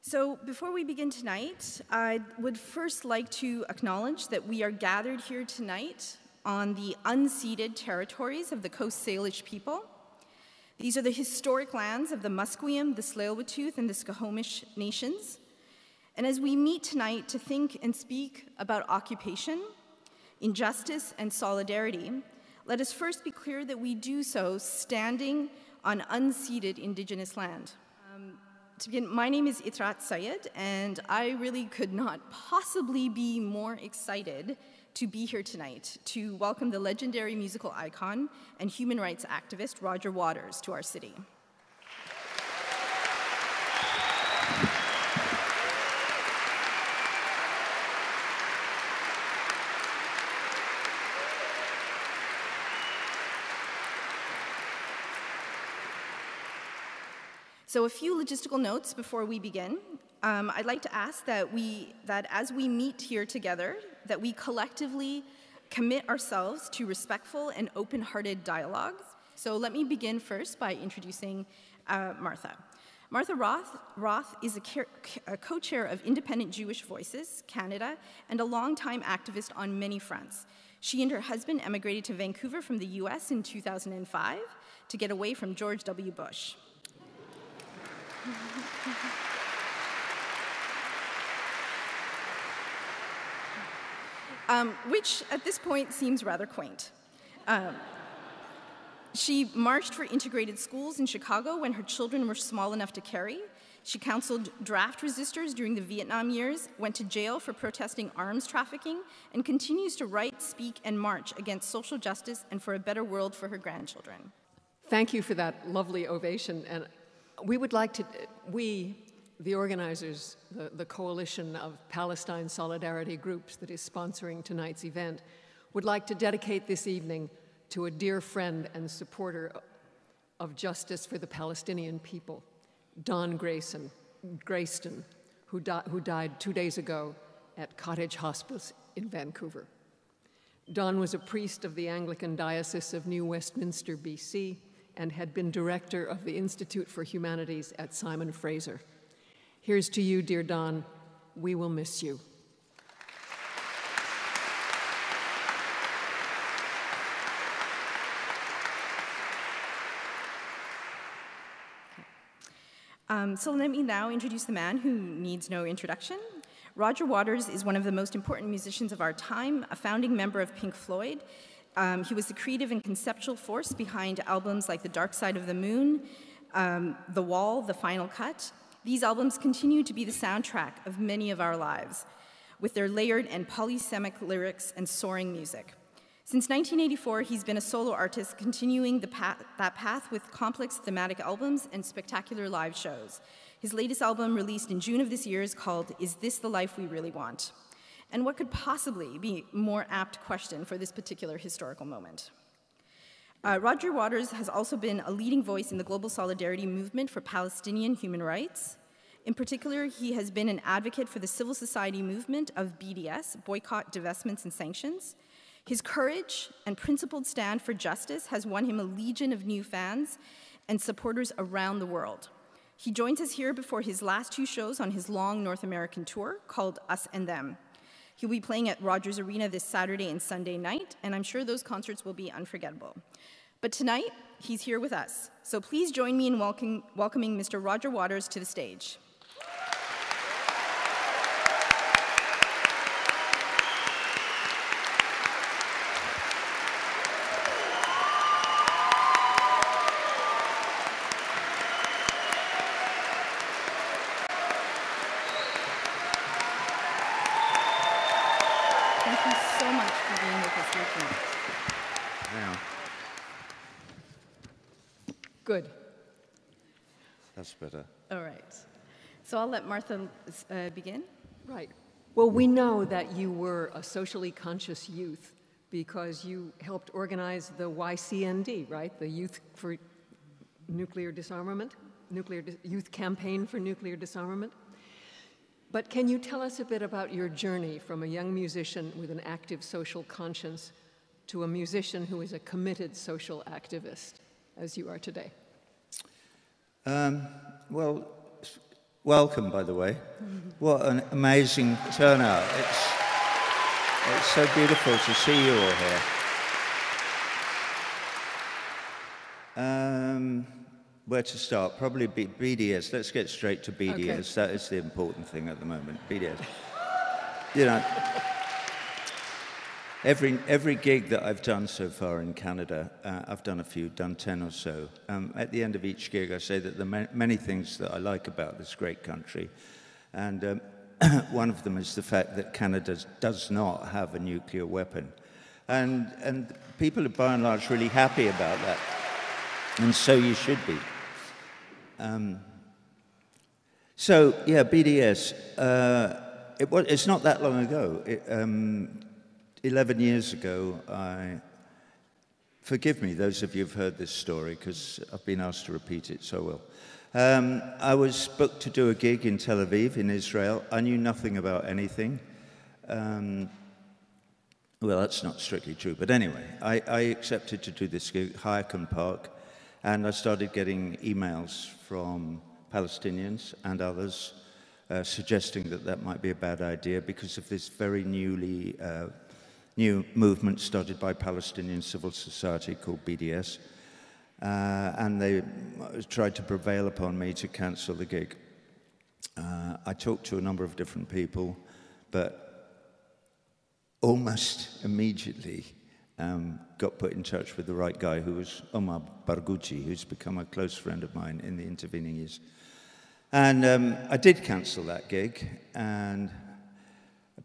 So before we begin tonight, I would first like to acknowledge that we are gathered here tonight on the unceded territories of the Coast Salish people. These are the historic lands of the Musqueam, the Tsleil-Waututh, and the Squamish nations. And as we meet tonight to think and speak about occupation, injustice, and solidarity, let us first be clear that we do so standing on unceded Indigenous land. To begin, my name is Itrat Sayed, and I really could not possibly be more excited to be here tonight to welcome the legendary musical icon and human rights activist Roger Waters to our city. So a few logistical notes before we begin. I'd like to ask that as we meet here together, that we collectively commit ourselves to respectful and open-hearted dialogue. So let me begin first by introducing Martha. Martha Roth is a co-chair of Independent Jewish Voices Canada and a longtime activist on many fronts. She and her husband emigrated to Vancouver from the US in 2005 to get away from George W. Bush. Which at this point seems rather quaint. She marched for integrated schools in Chicago when her children were small enough to carry. She counseled draft resistors during the Vietnam years, went to jail for protesting arms trafficking, and continues to write, speak, and march against social justice and for a better world for her grandchildren. Thank you for that lovely ovation. And we would like to, the organizers, the coalition of Palestine solidarity groups that is sponsoring tonight's event, would like to dedicate this evening to a dear friend and supporter of justice for the Palestinian people, Don Grayston, who died 2 days ago at Cottage Hospice in Vancouver. Don was a priest of the Anglican Diocese of New Westminster, BC, and had been director of the Institute for Humanities at Simon Fraser. Here's to you, dear Don. We will miss you. So let me now introduce the man who needs no introduction. Roger Waters is one of the most important musicians of our time, a founding member of Pink Floyd. He was the creative and conceptual force behind albums like The Dark Side of the Moon, The Wall, The Final Cut. These albums continue to be the soundtrack of many of our lives, with their layered and polysemic lyrics and soaring music. Since 1984, he's been a solo artist, continuing that path with complex thematic albums and spectacular live shows. His latest album, released in June of this year, is called Is This the Life We Really Want? And what could possibly be a more apt question for this particular historical moment? Roger Waters has also been a leading voice in the global solidarity movement for Palestinian human rights. In particular, he has been an advocate for the civil society movement of BDS, Boycott, Divestments, and Sanctions. His courage and principled stand for justice has won him a legion of new fans and supporters around the world. He joins us here before his last 2 shows on his long North American tour called Us and Them. He'll be playing at Rogers Arena this Saturday and Sunday night, and I'm sure those concerts will be unforgettable. But tonight, he's here with us. So please join me in welcoming Mr. Roger Waters to the stage. Thank you so much for being with us here tonight. Yeah. Good. That's better. All right. So I'll let Martha begin. Right. Well, we know that you were a socially conscious youth because you helped organize the YCND, right? The Youth for Nuclear Disarmament, Youth Campaign for Nuclear Disarmament. But can you tell us a bit about your journey from a young musician with an active social conscience to a musician who is a committed social activist, as you are today? Well, welcome, by the way. What an amazing turnout. It's so beautiful to see you all here. Where to start? Probably BDS. Let's get straight to BDS. Okay. That is the important thing at the moment, BDS. You know, every gig that I've done so far in Canada, I've done a few, done 10 or so. At the end of each gig, I say that there are many things that I like about this great country. And one of them is the fact that Canada does not have a nuclear weapon. And people are by and large really happy about that. And so you should be. So, yeah, BDS. It's not that long ago. 11 years ago, forgive me, those of you who've heard this story, because I've been asked to repeat it so well. I was booked to do a gig in Tel Aviv, in Israel. I knew nothing about anything. Well, that's not strictly true, but anyway, I accepted to do this gig, Hayek Park, and I started getting emails from Palestinians and others suggesting that that might be a bad idea because of this very new movement started by Palestinian civil society called BDS. And they tried to prevail upon me to cancel the gig. I talked to a number of different people, but almost immediately got put in touch with the right guy, who was Omar Barghouti, who's become a close friend of mine in the intervening years. And I did cancel that gig,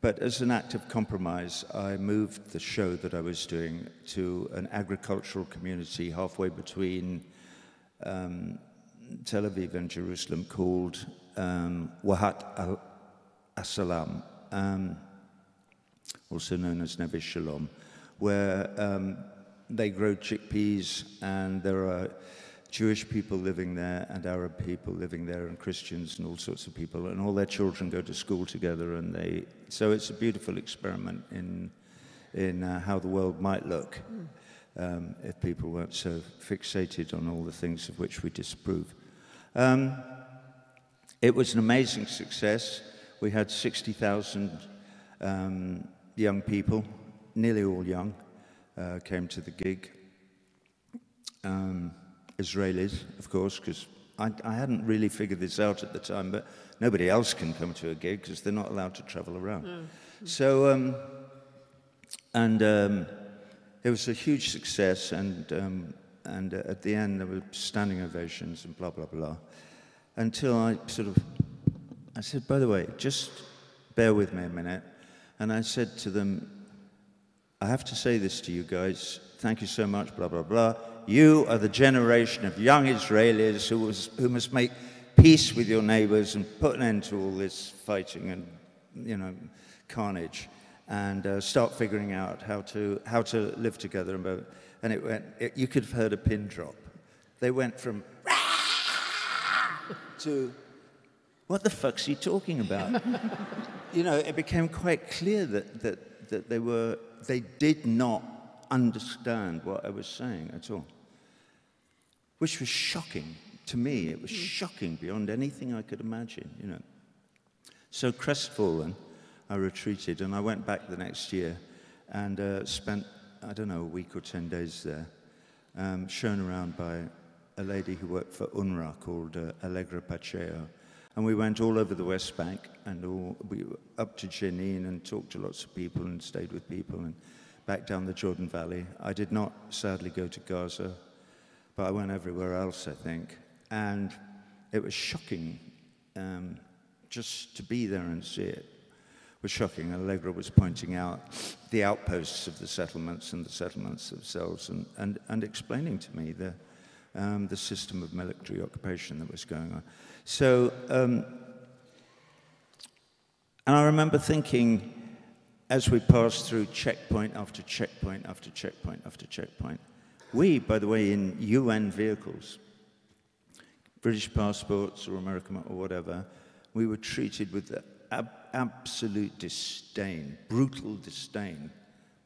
but as an act of compromise, I moved the show that I was doing to an agricultural community halfway between Tel Aviv and Jerusalem called Wahat al-Salam, also known as Neve Shalom, where they grow chickpeas, and there are Jewish people living there and Arab people living there and Christians and all sorts of people, and all their children go to school together, and so it's a beautiful experiment in how the world might look if people weren't so fixated on all the things of which we disapprove. It was an amazing success. We had 60,000 young people, nearly all young, came to the gig. Israelis, of course, because I hadn't really figured this out at the time, but nobody else can come to a gig because they're not allowed to travel around. Mm. So, it was a huge success, and at the end there were standing ovations and blah, blah, blah, until I said, by the way, just bear with me a minute, and I said to them, I have to say this to you guys, thank you so much, blah, blah, blah. You are the generation of young Israelis who must make peace with your neighbors and put an end to all this fighting and, you know, carnage, and start figuring out how to live together. And you could have heard a pin drop. They went from to, what the fuck's he talking about? You know, it became quite clear that they did not understand what I was saying at all, which was shocking to me. It was shocking beyond anything I could imagine, you know. So crestfallen, I retreated, and I went back the next year and spent, I don't know, a week or 10 days there, shown around by a lady who worked for UNRWA called Allegra Pacheo. And we went all over the West Bank, and we up to Jenin and talked to lots of people and stayed with people, and back down the Jordan Valley. I did not, sadly, go to Gaza, but I went everywhere else, I think. And it was shocking just to be there and see it. It was shocking. Allegra was pointing out the outposts of the settlements and the settlements themselves, and explaining to me the system of military occupation that was going on. So, and I remember thinking, as we passed through checkpoint after checkpoint after checkpoint after checkpoint, we, by the way, in UN vehicles, British passports or American or whatever, we were treated with absolute disdain, brutal disdain,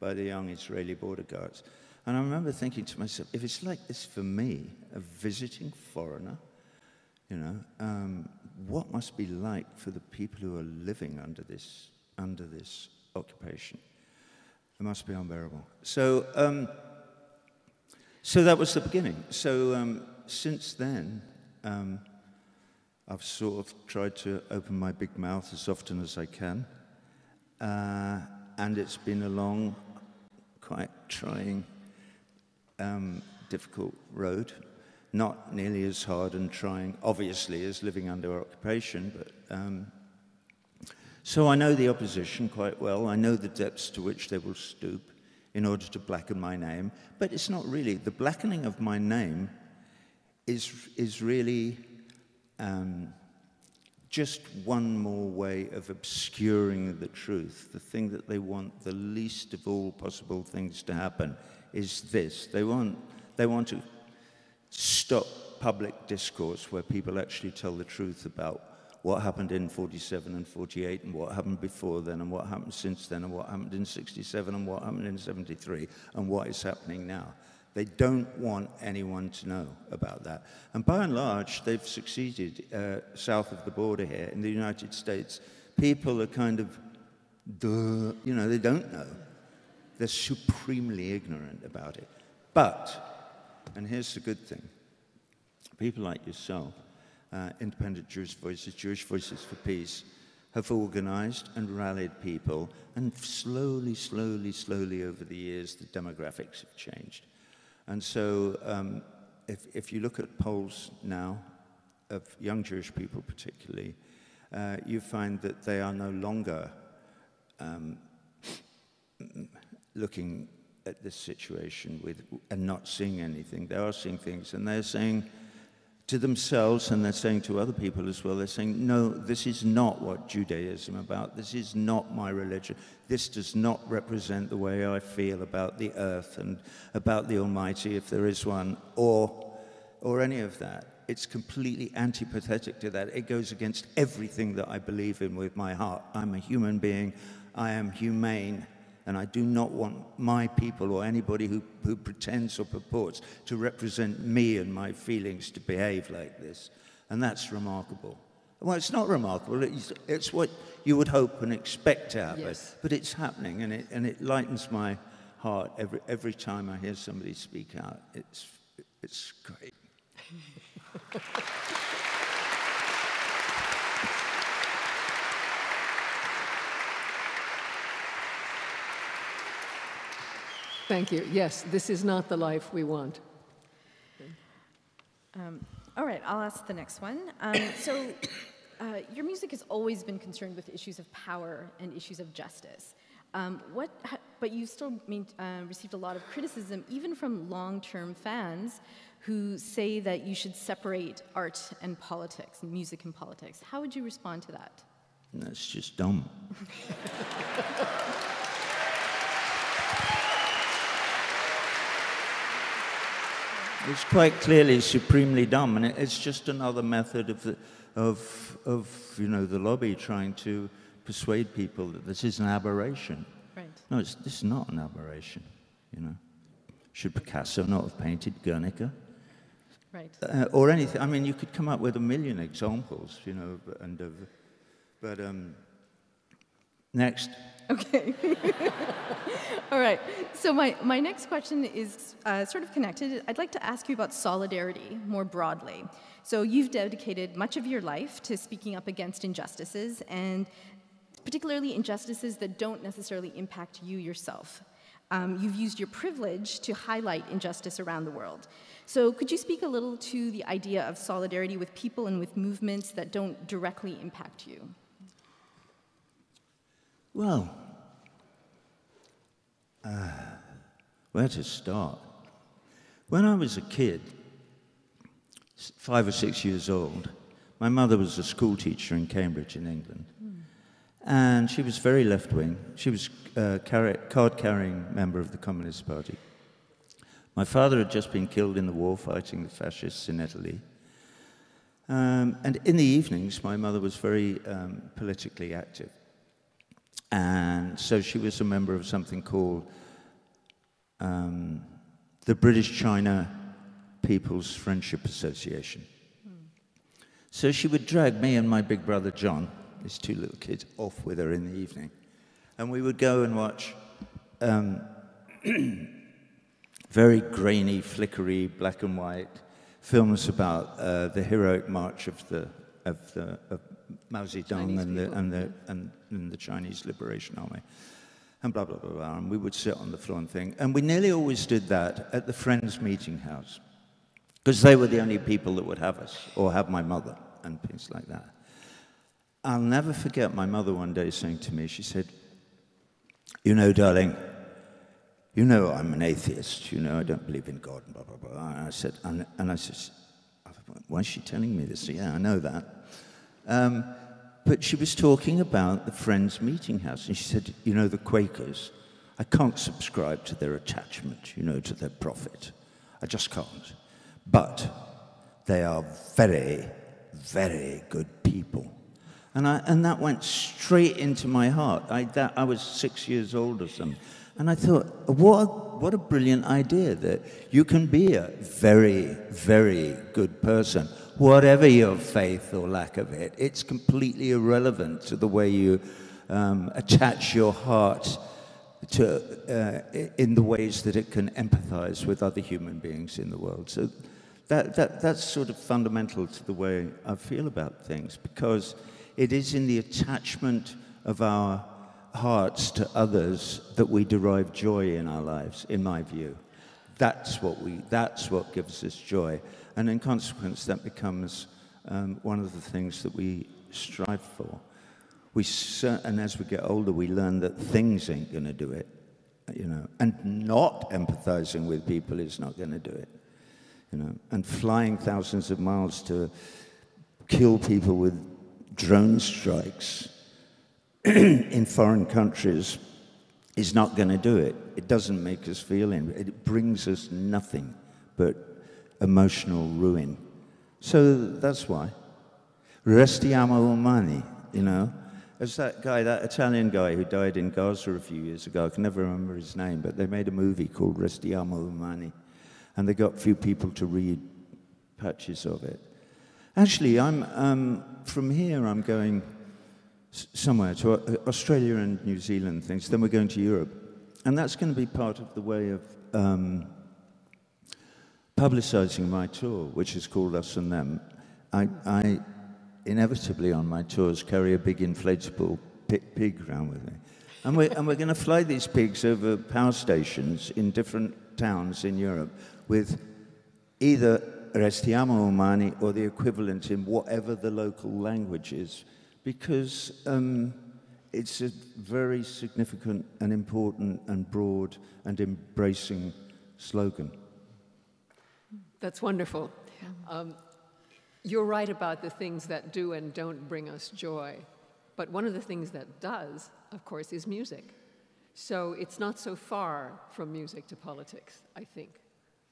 by the young Israeli border guards. And I remember thinking to myself, if it's like this for me, a visiting foreigner, You know, what must be like for the people who are living under this occupation? It must be unbearable. So, so that was the beginning. So since then, I've sort of tried to open my big mouth as often as I can, and it's been a long, quite trying, difficult road. Not nearly as hard and trying, obviously, as living under occupation, but so I know the opposition quite well. I know the depths to which they will stoop in order to blacken my name, but it's not really. The blackening of my name is really just one more way of obscuring the truth. The thing that they want, the least of all possible things to happen, is this. They want to stop public discourse where people actually tell the truth about what happened in 47 and 48 and what happened before then and what happened since then and what happened in 67 and what happened in 73 and what is happening now. They don't want anyone to know about that. And by and large, they've succeeded south of the border here in the United States. People are kind of, duh, you know, they don't know. They're supremely ignorant about it. But, and here's the good thing, people like yourself, independent Jewish Voices for Peace, have organized and rallied people, and slowly, slowly, slowly over the years, the demographics have changed. And so if you look at polls now of young Jewish people particularly, you find that they are no longer looking at this situation and not seeing anything. They are seeing things, and they're saying to themselves, and they're saying to other people as well, they're saying, no, this is not what Judaism is about. This is not my religion. This does not represent the way I feel about the earth and about the Almighty, if there is one, or any of that. It's completely antipathetic to that. It goes against everything that I believe in with my heart. I'm a human being. I am humane. And I do not want my people or anybody who pretends or purports to represent me and my feelings to behave like this. And that's remarkable. Well, it's not remarkable. It's what you would hope and expect to happen. Yes. But it's happening, and it lightens my heart every time I hear somebody speak out. It's great. Thank you. Yes, this is not the life we want. All right, I'll ask the next one. Your music has always been concerned with issues of power and issues of justice. But you still received a lot of criticism, even from long-term fans who say that you should separate art and politics, and music and politics. How would you respond to that? That's just dumb. It's quite clearly supremely dumb, and it's just another method of the lobby trying to persuade people that this is an aberration. Right. No, this is not an aberration. You know, should Picasso not have painted Guernica? Right. Or anything. I mean, you could come up with a million examples. But next. Okay. All right. So my next question is sort of connected. I'd like to ask you about solidarity more broadly. So you've dedicated much of your life to speaking up against injustices, and particularly injustices that don't necessarily impact you yourself. You've used your privilege to highlight injustice around the world. So could you speak a little to the idea of solidarity with people and with movements that don't directly impact you? Well, where to start? When I was a kid, 5 or 6 years old, my mother was a school teacher in Cambridge in England. And she was very left-wing. She was a card-carrying member of the Communist Party. My father had just been killed in the war fighting the fascists in Italy. And in the evenings, my mother was very politically active. And so she was a member of something called the British China People's Friendship Association. So she would drag me and my big brother John, his two little kids, off with her in the evening. And we would go and watch very grainy, flickery, black and white films about the heroic march of Mao Zedong and the Chinese Liberation Army, and blah, blah, blah, blah. And we would sit on the floor and think. And we nearly always did that at the Friends meeting house, because they were the only people that would have us, or have my mother, and things like that. I'll never forget my mother one day saying to me, she said, "You know, darling, you know I'm an atheist, you know, I don't believe in God," and blah, blah, blah. And I said, why is she telling me this? Yeah, I know that. But she was talking about the Friends meeting house, and she said, "You know, the Quakers, I can't subscribe to their attachment, you know, to their prophet. I just can't. But they are very, very good people." And that went straight into my heart. I was 6 years old or something. And I thought, what a brilliant idea, that you can be a very, very good person. Whatever your faith or lack of it, it's completely irrelevant to the way you attach your heart to in the ways that it can empathize with other human beings in the world. So that's sort of fundamental to the way I feel about things, because it is in the attachment of our hearts to others that we derive joy in our lives, in my view. That's what gives us joy. And in consequence, that becomes one of the things that we strive for. And as we get older, we learn that things ain't going to do it, you know. And not empathizing with people is not going to do it, you know. And flying thousands of miles to kill people with drone strikes in foreign countries is not going to do it. It doesn't make us feel it. It brings us nothing but emotional ruin. So that's why. Restiamo umani, you know. As that guy, that Italian guy who died in Gaza a few years ago, I can never remember his name, but they made a movie called Restiamo umani, and they got a few people to read patches of it. Actually, from here I'm going somewhere to Australia and New Zealand, things. Then we're going to Europe, and that's going to be part of the way of publicizing my tour, which is called Us and Them. I inevitably on my tours carry a big inflatable pig around with me, and we're going to fly these pigs over power stations in different towns in Europe with either Restiamo umani or the equivalent in whatever the local language is, because it's a very significant and important and broad and embracing slogan. That's wonderful. You're right about the things that do and don't bring us joy, but one of the things that does, of course, is music. So it's not so far from music to politics, I think.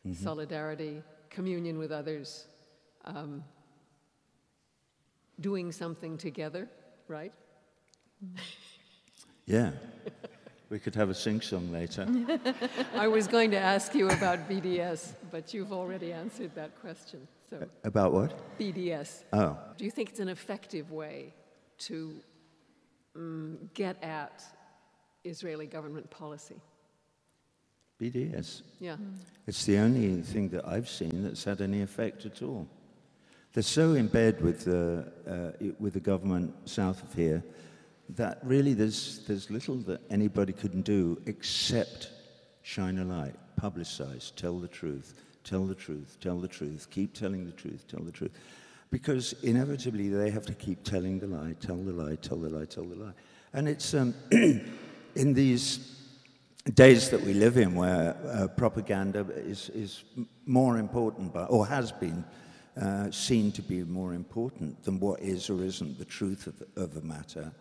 Mm-hmm. Solidarity, communion with others, doing something together, right? Yeah. We could have a sing-song later. I was going to ask you about BDS, but you've already answered that question. So about what? BDS. Oh. Do you think it's an effective way to get at Israeli government policy? BDS? Yeah. It's the only thing that I've seen that's had any effect at all. They're so in bed with the government south of here that really there's little that anybody can do except shine a light, publicize, tell the truth, tell the truth, tell the truth, keep telling the truth, tell the truth. Because inevitably they have to keep telling the lie, tell the lie, tell the lie, tell the lie. And it's in these days that we live in where propaganda is more important, or has been seen to be more important than what is or isn't the truth of a matter.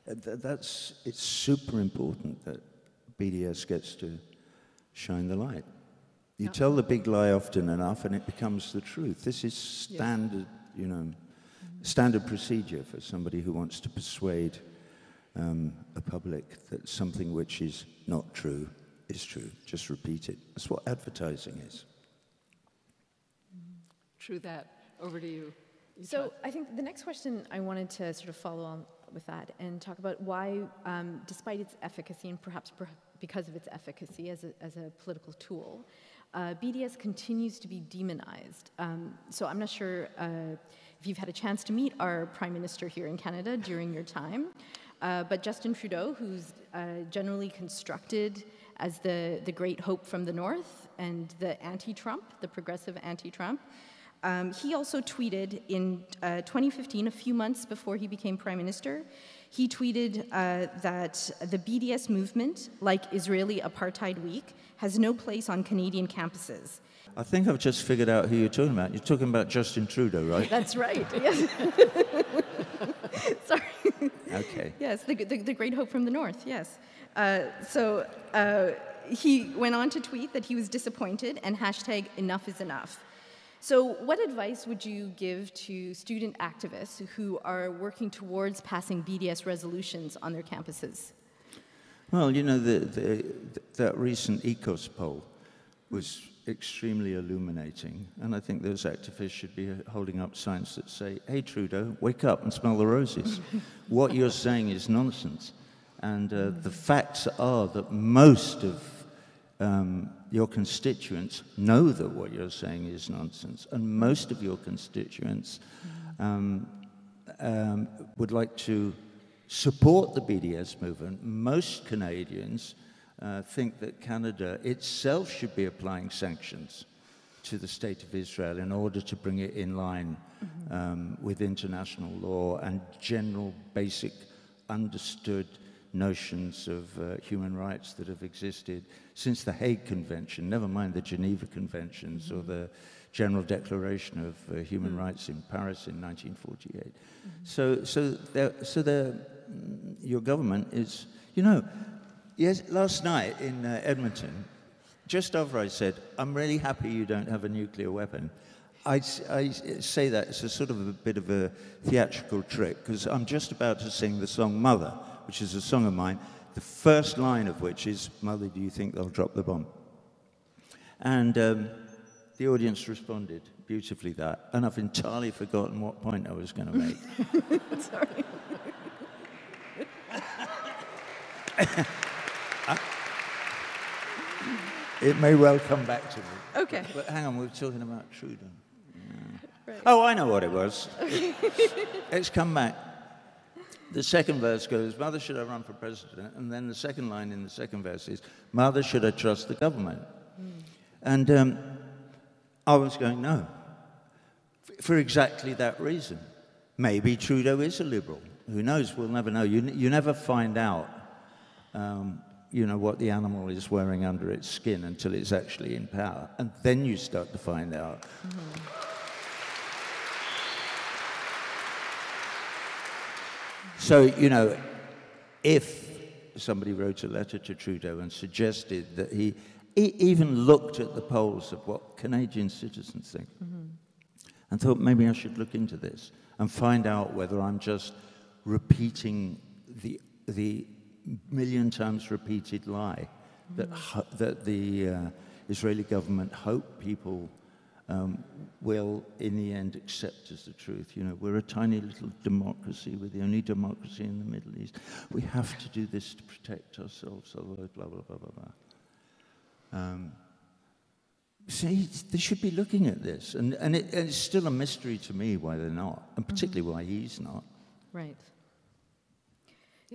It's super important that BDS gets to shine the light. You tell the big lie often enough and it becomes the truth. This is standard, standard procedure for somebody who wants to persuade a public that something which is not true is true. Just repeat it. That's what advertising is. True that. Over to you. So I think the next question I wanted to sort of follow on with that and talk about why, despite its efficacy and perhaps because of its efficacy as a political tool, BDS continues to be demonized. So I'm not sure if you've had a chance to meet our Prime Minister here in Canada during your time, but Justin Trudeau, who's generally constructed as the great hope from the North and the anti-Trump, the progressive anti-Trump, he also tweeted in 2015, a few months before he became Prime Minister, he tweeted that the BDS movement, like Israeli Apartheid Week, has no place on Canadian campuses. I think I've just figured out who you're talking about. You're talking about Justin Trudeau, right? That's right, yes. Sorry. Okay. Yes, the great hope from the North, yes. So he went on to tweet that he was disappointed and hashtag enough is enough. So what advice would you give to student activists who are working towards passing BDS resolutions on their campuses? Well, you know, that recent ECOS poll was extremely illuminating, and I think those activists should be holding up signs that say, hey, Trudeau, wake up and smell the roses. What you're saying is nonsense. And the facts are that most of your constituents know that what you're saying is nonsense, and most of your constituents would like to support the BDS movement. Most Canadians think that Canada itself should be applying sanctions to the State of Israel in order to bring it in line with international law and general basic understood notions of human rights that have existed since the Hague Convention, never mind the Geneva Conventions or the General Declaration of Human Rights in Paris in 1948. So your government is, you know, yes, last night in Edmonton, just after I said, I'm really happy you don't have a nuclear weapon, I say that it's a sort of a bit of a theatrical trick, because I'm just about to sing the song Mother, which is a song of mine, the first line of which is, Mother, do you think they'll drop the bomb? And the audience responded beautifully that, and I've entirely forgotten what point I was going to make. Sorry. It may well come back to me. Okay. But hang on, we were talking about Trudeau. Right. Oh, I know what it was. It's come back. The second verse goes, Mother, should I run for president? And then the second line in the second verse is, Mother, should I trust the government? And I was going, no, for exactly that reason. Maybe Trudeau is a liberal. Who knows? We'll never know. You never find out, you know, what the animal is wearing under its skin until it's actually in power. And then you start to find out. So, you know, if somebody wrote a letter to Trudeau and suggested that he even looked at the polls of what Canadian citizens think and thought maybe I should look into this and find out whether I'm just repeating the million times repeated lie that the Israeli government hope people will, in the end, accept as the truth. You know, we're a tiny little democracy. We're the only democracy in the Middle East. We have to do this to protect ourselves, otherwise blah, blah, blah, blah, blah. See, they should be looking at this. And it's still a mystery to me why they're not, and particularly why he's not. Right.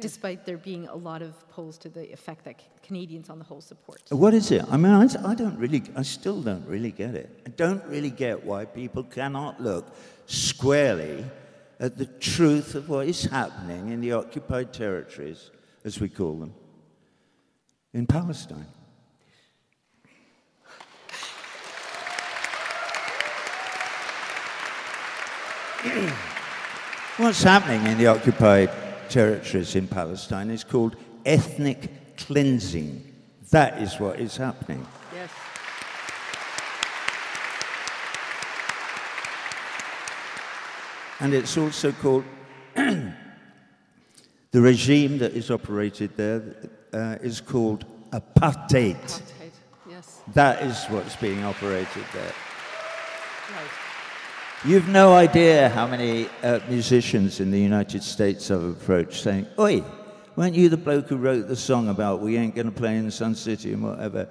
Despite there being a lot of polls to the effect that Canadians on the whole support. What is it? I mean, I still don't really get it. I don't really get why people cannot look squarely at the truth of what is happening in the occupied territories, as we call them, in Palestine. What's happening in the occupied territories in Palestine is called ethnic cleansing. That is what is happening. Yes. And it's also called, the regime that is operated there is called apartheid. Apartheid, yes. That is what's being operated there. Right. You've no idea how many musicians in the United States I've approached saying, "Oi, weren't you the bloke who wrote the song about we ain't going to play in Sun City and whatever?"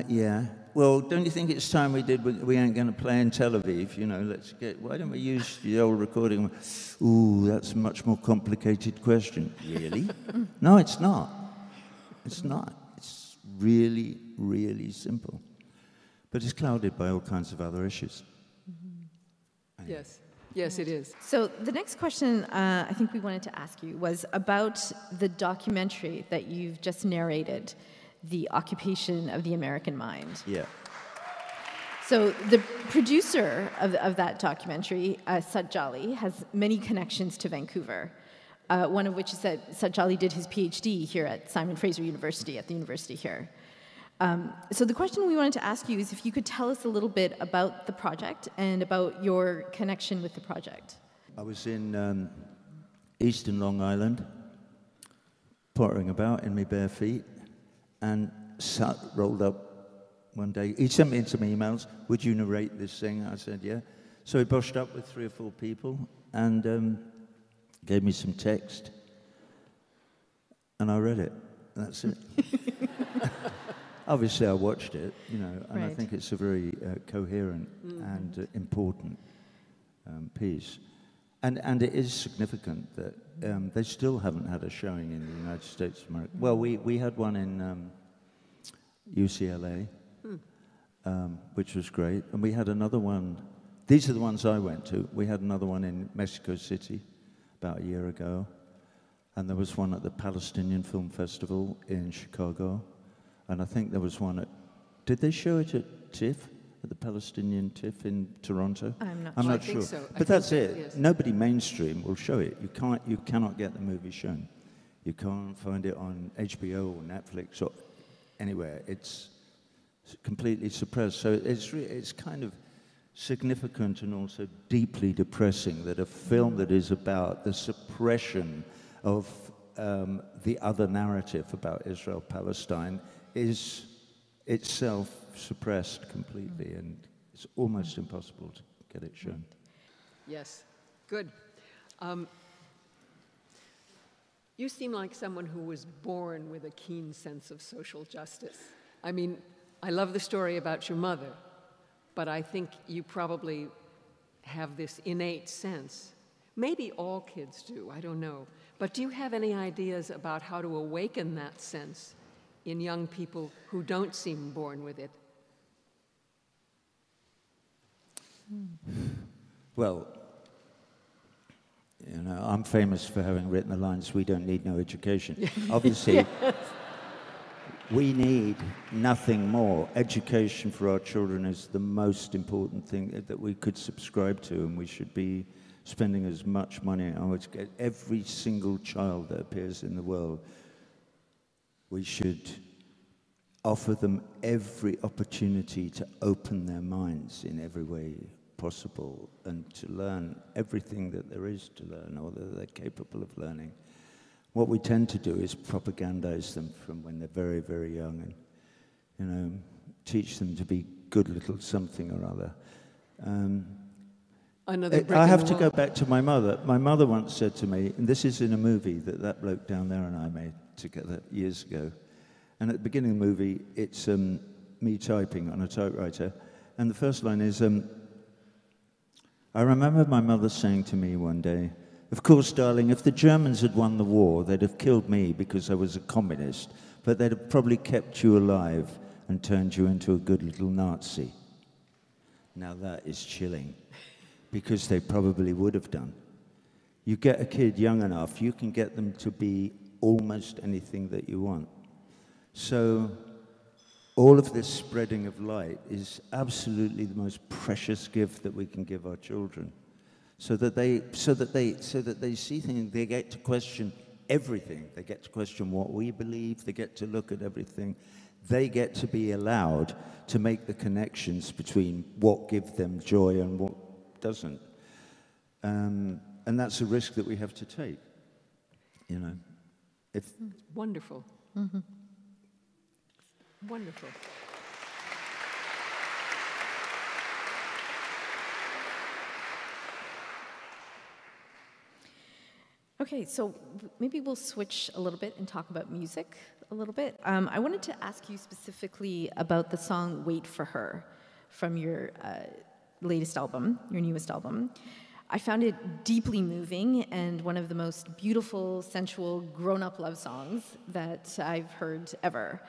Yeah. Well, don't you think it's time we did we ain't going to play in Tel Aviv? You know, why don't we use the old recording? Ooh, that's a much more complicated question. Really? No, it's not. It's not. It's really, really simple. But it's clouded by all kinds of other issues. Yes. Yes, it is. So the next question I think we wanted to ask you was about the documentary that you've just narrated, The Occupation of the American Mind. Yeah. So the producer of that documentary, Sajali, has many connections to Vancouver, one of which is that Sajali did his PhD here at Simon Fraser University, at the university here. So the question we wanted to ask you is if you could tell us a little bit about the project and about your connection with the project. I was in eastern Long Island, pottering about in my bare feet, and Sat rolled up one day. He sent me some emails. Would you narrate this thing? I said, yeah. So he brushed up with 3 or 4 people and gave me some text, and I read it. That's it. Obviously, I watched it, you know, and I think it's a very coherent and important piece. And it is significant that they still haven't had a showing in the United States of America. Well, we had one in UCLA, which was great. And we had another one. These are the ones I went to. We had another one in Mexico City about a year ago. And there was one at the Palestinian Film Festival in Chicago. And I think there was one at... Did they show it at TIFF? At the Palestinian TIFF in Toronto? I'm not sure. So. But that's it. Yes. Nobody mainstream will show it. You cannot get the movie shown. You can't find it on HBO or Netflix or anywhere. It's completely suppressed. So it's kind of significant and also deeply depressing that a film that is about the suppression of the other narrative about Israel-Palestine is itself suppressed completely, and it's almost impossible to get it shown. Yes, good. You seem like someone who was born with a keen sense of social justice. I mean, I love the story about your mother, but I think you probably have this innate sense. Maybe all kids do, I don't know. But do you have any ideas about how to awaken that sense in young people who don't seem born with it? Well, you know, I'm famous for having written the lines, "We don't need no education." Obviously, yes. We need nothing more. Education for our children is the most important thing that we could subscribe to, and we should be spending as much money on it. Every single child that appears in the world, we should offer them every opportunity to open their minds in every way possible and to learn everything that there is to learn or that they're capable of learning. What we tend to do is propagandize them from when they're very, very young and, you know, teach them to be good little something or other. I have to go back to my mother. My mother once said to me, and this is in a movie that bloke down there and I made together years ago, and at the beginning of the movie, it's me typing on a typewriter, and the first line is, I remember my mother saying to me one day, "Of course, darling, if the Germans had won the war, they'd have killed me because I was a communist, but they'd have probably kept you alive and turned you into a good little Nazi." Now that is chilling, because they probably would have done. You get a kid young enough, you can get them to be almost anything that you want. So all of this spreading of light is absolutely the most precious gift that we can give our children, so that they see things. They get to question everything. They get to question what we believe. They get to look at everything. They get to be allowed to make the connections between what gives them joy and what doesn't. And that's a risk that we have to take, you know. Wonderful. Mm-hmm. Wonderful. Okay, so maybe we'll switch a little bit and talk about music a little bit. I wanted to ask you specifically about the song Wait for Her from your latest album, your newest album. I found it deeply moving and one of the most beautiful, sensual, grown-up love songs that I've heard ever.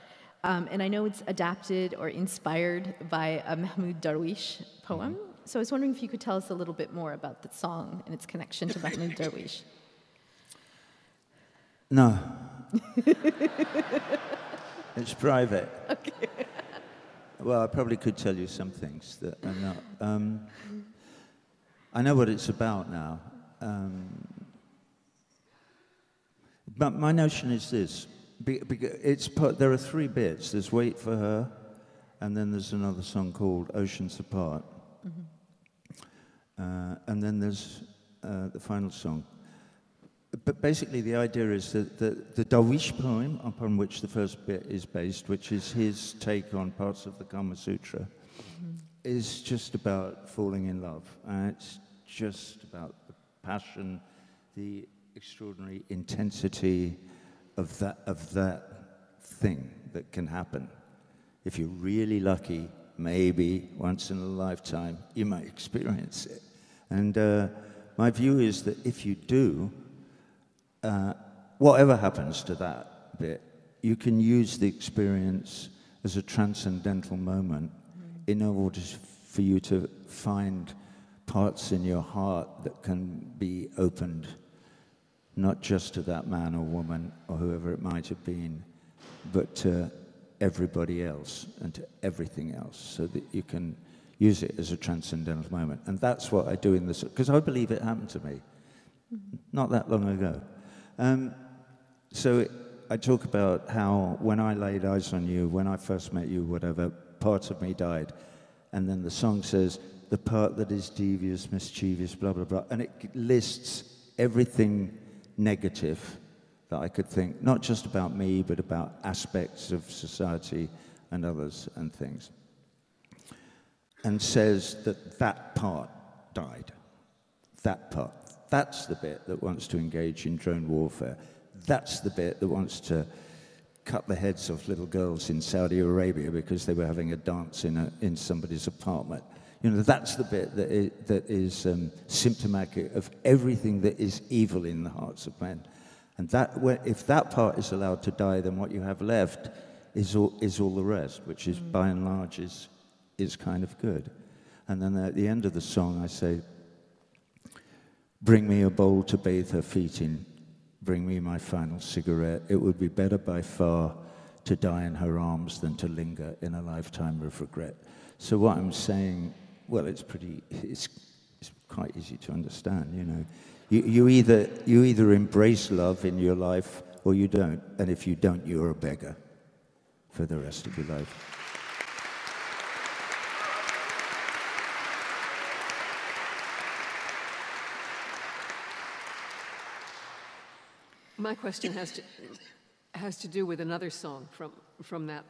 And I know it's adapted or inspired by a Mahmoud Darwish poem. So I was wondering if you could tell us a little bit more about the song and its connection to Mahmoud Darwish. No. It's private. Okay. Well, I probably could tell you some things that are not. I know what it's about now. But my notion is this. There are three bits. There's Wait for Her, and then there's another song called Oceans Apart. And then there's the final song. But basically the idea is that the Darwish poem upon which the first bit is based, which is his take on parts of the Kama Sutra, is just about falling in love. And it's just about the passion, the extraordinary intensity of that thing that can happen. If you're really lucky, maybe once in a lifetime, you might experience it. And my view is that if you do, whatever happens to that bit, you can use the experience as a transcendental moment in order for you to find parts in your heart that can be opened, not just to that man or woman or whoever it might have been, but to everybody else and to everything else, so that you can use it as a transcendental moment. And that's what I do in this, because I believe it happened to me not that long ago. So I talk about how when I laid eyes on you, when I first met you, whatever, part of me died. And then the song says, the part that is devious, mischievous, blah, blah, blah. And it lists everything negative that I could think, not just about me, but about aspects of society and others and things. And says that that part died. That part. That's the bit that wants to engage in drone warfare. That's the bit that wants to cut the heads off little girls in Saudi Arabia because they were having a dance in somebody's apartment. You know, that's the bit that is symptomatic of everything that is evil in the hearts of men. And if that part is allowed to die, then what you have left is all the rest, which is by and large is kind of good. And then at the end of the song, I say, bring me a bowl to bathe her feet in, bring me my final cigarette. It would be better by far to die in her arms than to linger in a lifetime of regret. So what I'm saying, well, it's quite easy to understand, you know. You either embrace love in your life or you don't, and if you don't, you're a beggar for the rest of your life. My question has to do with another song from that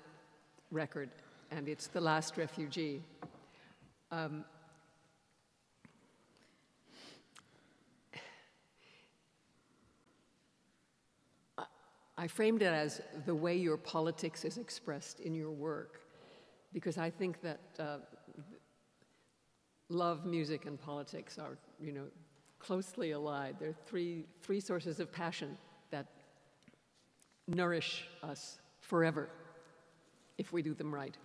record, and it's "The Last Refugee." I framed it as the way your politics is expressed in your work, because I think that love, music, and politics are, you know, closely allied. They're three sources of passion that nourish us forever if we do them right.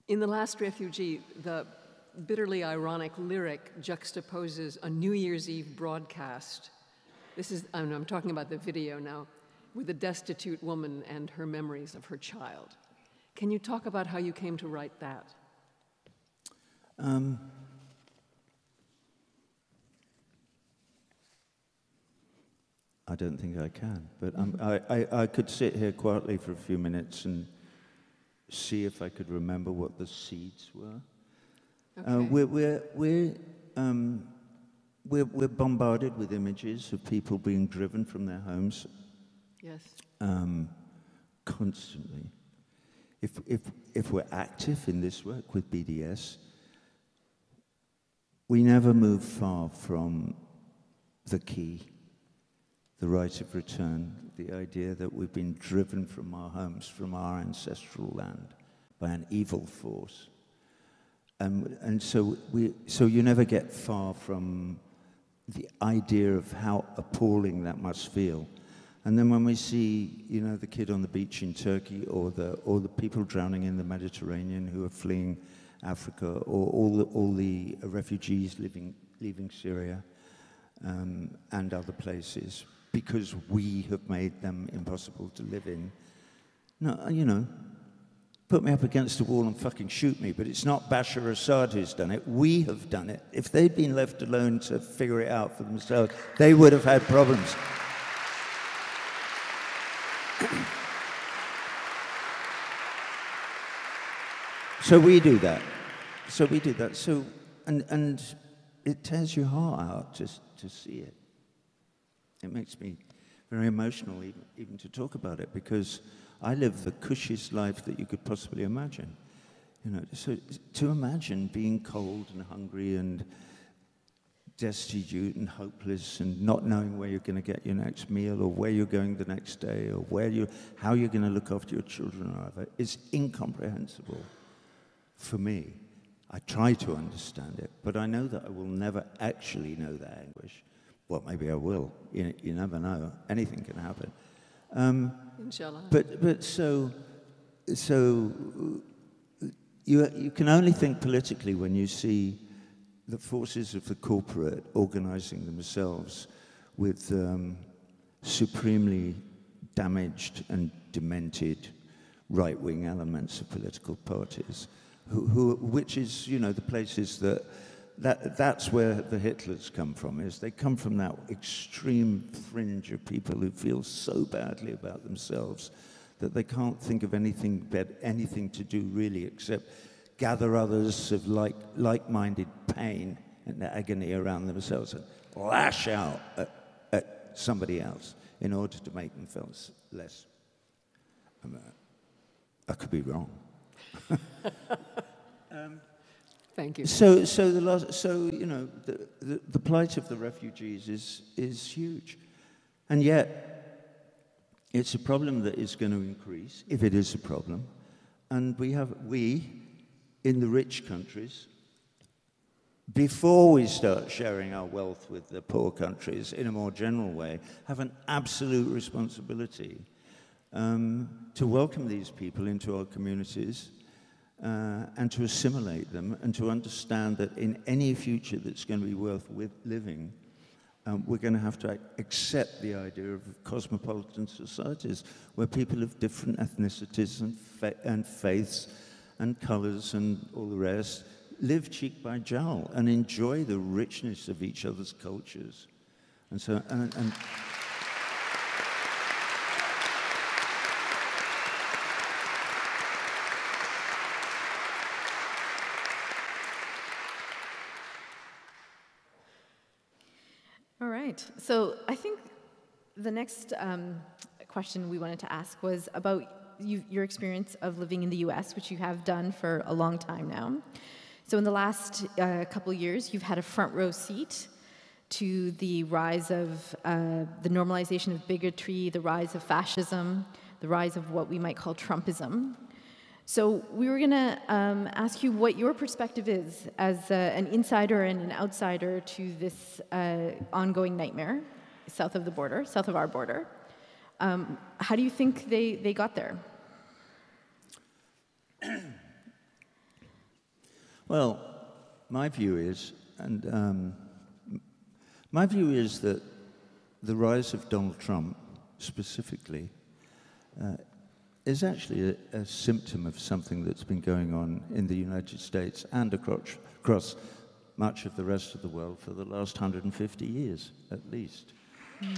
In The Last Refugee, the bitterly ironic lyric juxtaposes a New Year's Eve broadcast. I'm talking about the video now, with a destitute woman and her memories of her child. Can you talk about how you came to write that? I don't think I can, but I could sit here quietly for a few minutes and see if I could remember what the seeds were. Okay. We're bombarded with images of people being driven from their homes. Yes. Constantly. If we're active in this work with BDS, we never move far from the key. the right of return, the idea that we've been driven from our homes, from our ancestral land, by an evil force. And so you never get far from the idea of how appalling that must feel. And then when we see, you know, the kid on the beach in Turkey, or the people drowning in the Mediterranean who are fleeing Africa, or all the refugees leaving Syria and other places, because we have made them impossible to live in. No, you know, put me up against a wall and fucking shoot me, but it's not Bashar Assad who's done it. We have done it. If they'd been left alone to figure it out for themselves, they would have had problems. So we do that. So, and it tears your heart out just to see it. It makes me very emotional even to talk about it, because I live the cushiest life that you could possibly imagine. You know, so to imagine being cold and hungry and destitute and hopeless and not knowing where you're going to get your next meal, or where you're going the next day, or how you're going to look after your children, or whatever, is incomprehensible for me. I try to understand it, but I know that I will never actually know that anguish. Well, maybe I will. You never know. Anything can happen. Inshallah. But so you can only think politically when you see the forces of the corporate organizing themselves with supremely damaged and demented right-wing elements of political parties, which is, you know, the places that's where the Hitlers come from. Is they come from that extreme fringe of people who feel so badly about themselves that they can't think of anything to do really except gather others of like-minded pain and agony around themselves and lash out at somebody else in order to make them feel less. I could be wrong. Thank you. So you know, the plight of the refugees is huge, and yet it's a problem that is going to increase, if it is a problem. And we in the rich countries, before we start sharing our wealth with the poor countries in a more general way, have an absolute responsibility to welcome these people into our communities, and to assimilate them, and to understand that in any future that's going to be worth living, we're going to have to accept the idea of cosmopolitan societies where people of different ethnicities and faiths and colors and all the rest live cheek by jowl and enjoy the richness of each other's cultures. And so, and All right. So I think the next question we wanted to ask was about your experience of living in the U.S., which you have done for a long time now. So in the last couple of years, you've had a front row seat to the rise of the normalization of bigotry, the rise of fascism, the rise of what we might call Trumpism. So we were going to ask you what your perspective is as an insider and an outsider to this ongoing nightmare south of the border, south of our border. How do you think they got there? Well, my view is that the rise of Donald Trump specifically is actually a symptom of something that's been going on in the United States and across much of the rest of the world for the last 150 years, at least. You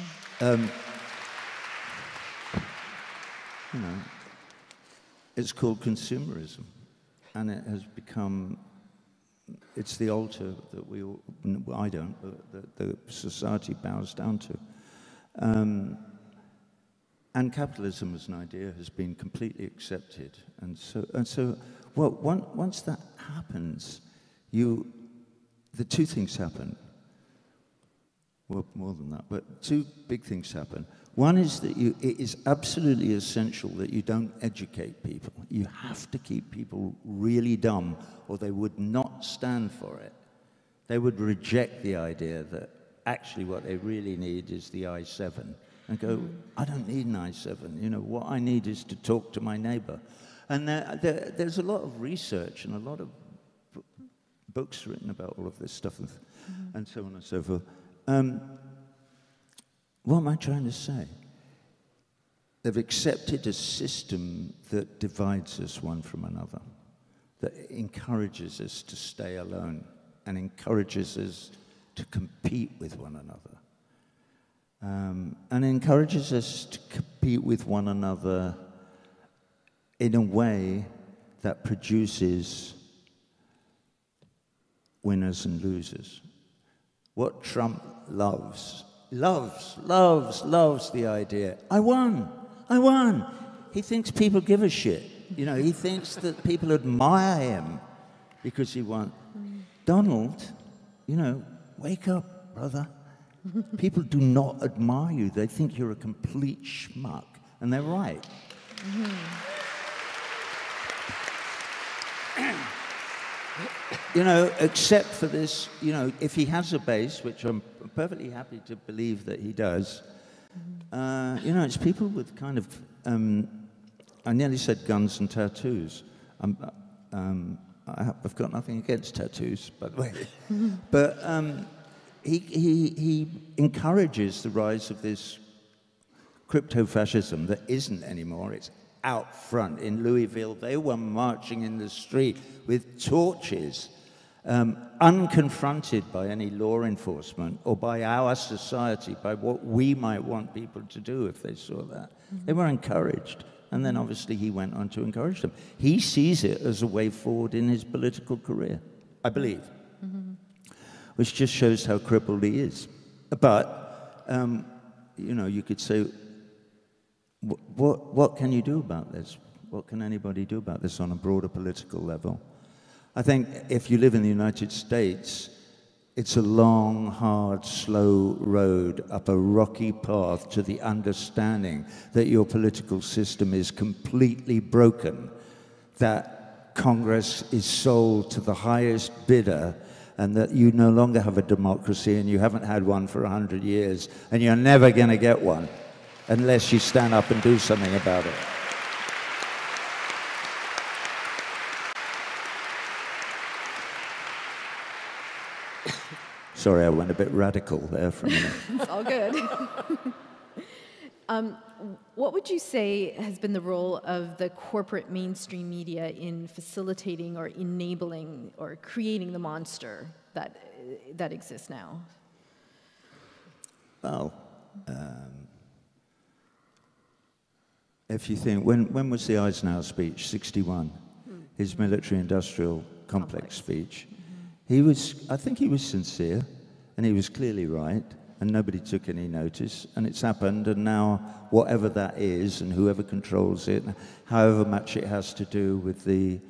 know, it's called consumerism, and it has become, it's the altar that I don't, but the society bows down to. And capitalism as an idea has been completely accepted. And so well, once that happens, the two things happen. well, more than that, but two big things happen. One is that it is absolutely essential that you don't educate people. You have to keep people really dumb, or they would not stand for it. They would reject the idea that actually what they really need is the i7 and go, I don't need an i7. You know, what I need is to talk to my neighbor. And there's a lot of research and a lot of books written about all of this stuff and so on and so forth. What am I trying to say? They've accepted a system that divides us one from another, that encourages us to stay alone and encourages us to compete with one another. And encourages us to compete with one another in a way that produces winners and losers. What Trump loves the idea, I won. He thinks people give a shit. You know, he thinks that people admire him because he won. Donald, you know, wake up, brother. People do not admire you. They think you're a complete schmuck. And they're right. You know, except for this, you know, if he has a base, which I'm perfectly happy to believe that he does, you know, it's people with kind of, I nearly said guns and tattoos. I've got nothing against tattoos, by the way. But he encourages the rise of this crypto-fascism that isn't anymore. It's out front. In Louisville, they were marching in the street with torches, unconfronted by any law enforcement or by our society, by what we might want people to do if they saw that. They were encouraged. And then obviously he went on to encourage them. He sees it as a way forward in his political career, I believe, which just shows how crippled he is. But, you know, you could say, what can you do about this? What can anybody do about this on a broader political level? I think if you live in the United States, it's a long, hard, slow road up a rocky path to the understanding that your political system is completely broken, that Congress is sold to the highest bidder, and that you no longer have a democracy, and you haven't had one for 100 years, and you're never going to get one unless you stand up and do something about it. Sorry, I went a bit radical there for a minute. It's all good. What would you say has been the role of the corporate mainstream media in facilitating or enabling or creating the monster that exists now? Well, if you think, when was the Eisenhower speech? 61, his military-industrial complex speech. I think he was sincere, and he was clearly right, and nobody took any notice, and it's happened, and now whatever that is, and whoever controls it, however much it has to do with the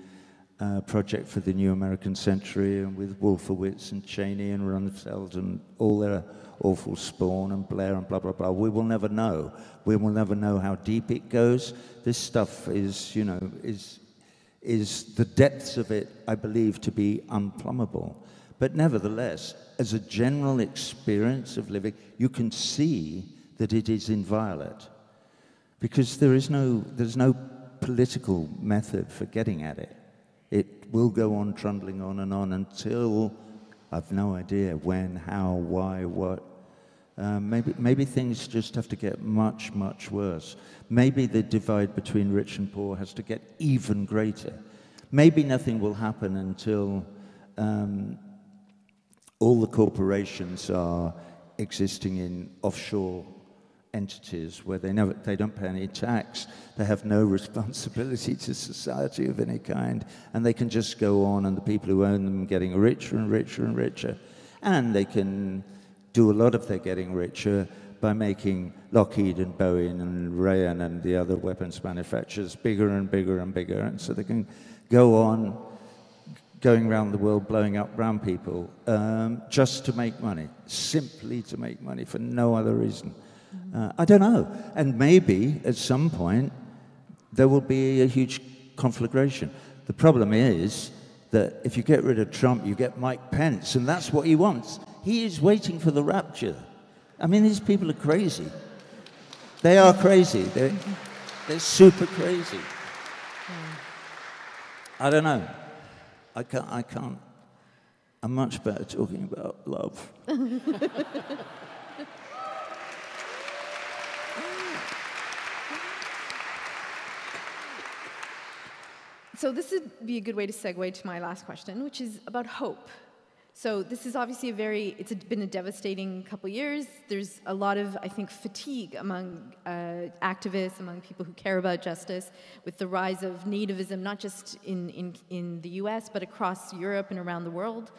Project for the New American Century, and with Wolfowitz and Cheney and Rumsfeld and all their awful spawn and Blair and blah, blah, blah, we will never know. We will never know how deep it goes. This stuff is, you know, is the depths of it, I believe, to be unplumbable. But nevertheless, as a general experience of living, you can see that it is inviolate, because there's no political method for getting at it. It will go on trundling on and on until, I've no idea when, how, why, what. Maybe things just have to get much, much worse. Maybe the divide between rich and poor has to get even greater. Maybe nothing will happen until all the corporations are existing in offshore entities where they don't pay any tax, they have no responsibility to society of any kind, and they can just go on, and the people who own them getting richer and richer and richer. And they can do a lot of their getting richer by making Lockheed and Boeing and Raytheon and the other weapons manufacturers bigger and bigger and bigger, and so they can go on going around the world blowing up brown people just to make money, simply to make money for no other reason. I don't know. And maybe at some point there will be a huge conflagration. The problem is that if you get rid of Trump, you get Mike Pence, and that's what he wants. He is waiting for the rapture. I mean, these people are crazy. They are crazy. They're super crazy. I don't know. I can't. I'm much better talking about love. So this would be a good way to segue to my last question, which is about hope. So this is obviously it's been a devastating couple years. There's a lot of, I think, fatigue among activists, among people who care about justice, with the rise of nativism, not just in the US, but across Europe and around the world.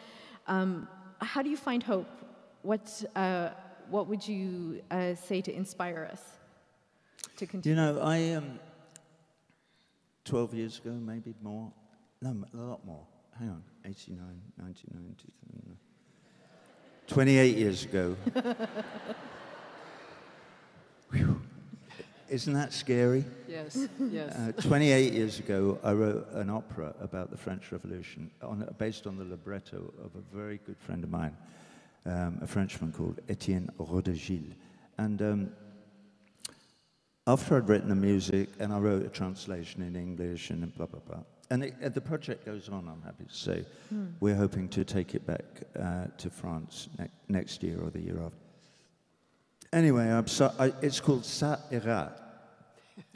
How do you find hope? What would you say to inspire us to continue? You know, I 12 years ago, maybe more. No, a lot more. Hang on, 89, 99, 2000. 28 years ago. Whew. Isn't that scary? Yes, yes. 28 years ago, I wrote an opera about the French Revolution, based on the libretto of a very good friend of mine, a Frenchman called Etienne Rodegil. And after I'd written the music, and I wrote a translation in English and blah, blah, blah. And the project goes on, I'm happy to say. We're hoping to take it back to France next year or the year after. Anyway, it's called Ça ira.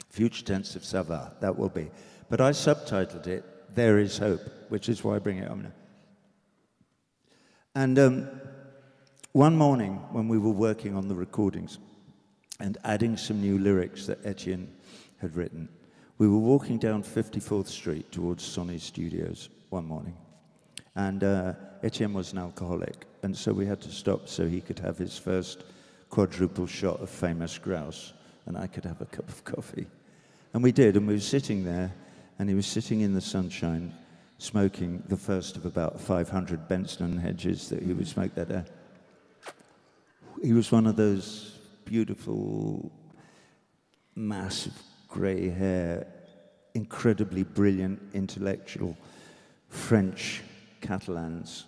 Future tense of ça va, that will be. But I subtitled it, There is Hope, which is why I bring it up now. And one morning, when we were working on the recordings and adding some new lyrics that Etienne had written, we were walking down 54th Street towards Sony Studios one morning. And Etienne was an alcoholic, and so we had to stop so he could have his first quadruple shot of famous grouse, and I could have a cup of coffee. And we did, and we were sitting there, and he was sitting in the sunshine, smoking the first of about 500 Benson hedges that he would smoke that day. He was one of those beautiful, massive grey hair, incredibly brilliant, intellectual French Catalans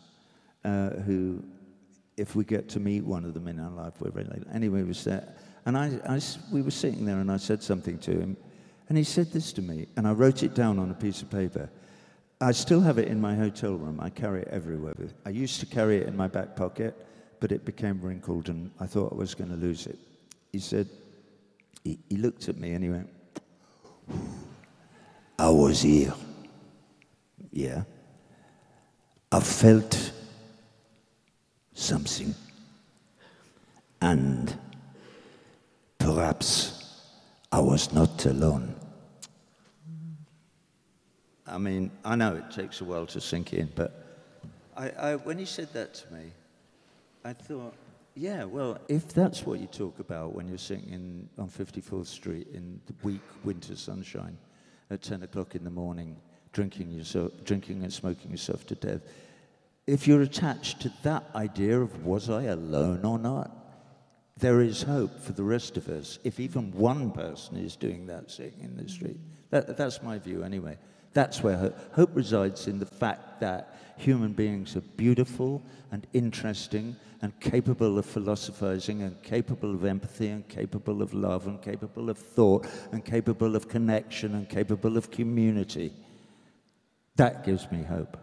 who, if we get to meet one of them in our life, we're very late. Anyway, we was there, and we were sitting there, and I said something to him, and he said this to me, and I wrote it down on a piece of paper. I still have it in my hotel room. I carry it everywhere. I used to carry it in my back pocket, but it became wrinkled, and I thought I was going to lose it. He said, he looked at me, and he went, I was here. Yeah. I felt something. And perhaps I was not alone. I mean, I know it takes a while to sink in, but when he said that to me, I thought, yeah, well, if that's what you talk about when you're sitting on 54th Street in the weak winter sunshine at 10 o'clock in the morning, drinking and smoking yourself to death, if you're attached to that idea of was I alone or not, there is hope for the rest of us. If even one person is doing that sitting in the street, that's my view anyway. That's where hope resides, in the fact that human beings are beautiful and interesting and capable of philosophizing and capable of empathy and capable of love and capable of thought and capable of connection and capable of community. That gives me hope.